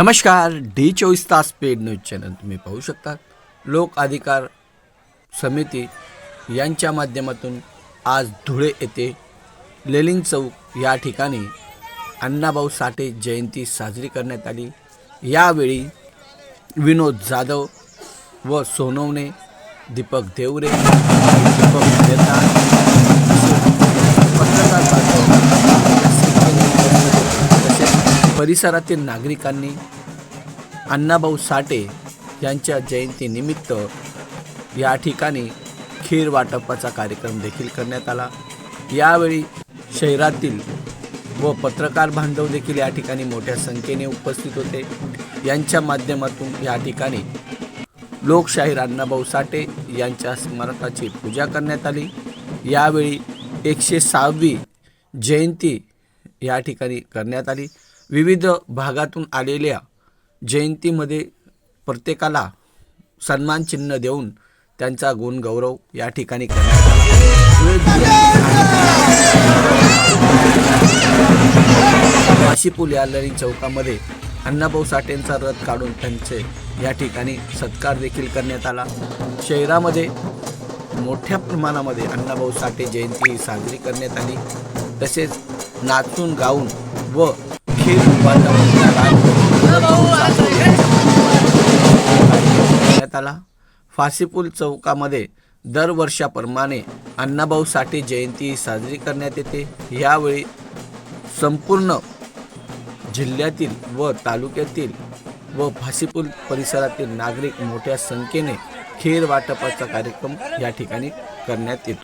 नमस्कार, डी24 paid news channel तुम्ही पाहू शकता। लोक अधिकार समिती यांच्या माध्यमातून आज धुळे येथे लेलिंग चौक या ठिकाणी अण्णाभाऊ साठे जयंती साजरी करण्यात आली। यावेळी विनोद जाधव व सोनवणे, दीपक देवरे, दीपक मेहता, परिसरातील नागरिकांनी अण्णाभाऊ साठे यांच्या जयंतीनिमित्त या ठिकाणी खीर वाटपाचा कार्यक्रम देखील करण्यात आला। यावेळी शहरातील व पत्रकार बांधव देखील या ठिकाणी मोठ्या संख्येने उपस्थित होते। यांच्या माध्यमातून या ठिकाणी लोकशाहीर अण्णाभाऊ साठे यांच्या स्मारकाची पूजा करण्यात आली। यावेळी 106वी जयंती या ठिकाणी करण्यात आली। विविध भागातून आलेल्या जयंतीमध्ये प्रत्येकाला सन्मान चिन्ह देऊन त्यांचा गुणगौरव या ठिकाणी करण्यात आला। वाशीपूल या लेलिंग चौकामध्ये अण्णाभाऊ साठेंचा रथ काढून त्यांचे या ठिकाणी सत्कार देखील करण्यात आला। शहरामध्ये मोठ्या प्रमाणामध्ये अण्णाभाऊ साठे जयंती साजरी करण्यात आली। तसेच नाचून गाऊन व खीर करण्यात आला। फाशीपूल चौकामध्ये दरवर्षाप्रमाणे अण्णाभाऊ साठे जयंती साजरी करण्यात येते। यावेळी संपूर्ण जिल्ह्यातील व तालुक्यातील व फाशीपूल परिसरातील नागरिक मोठ्या संख्येने खीर वाटपाचा कार्यक्रम या ठिकाणी करण्यात येतो।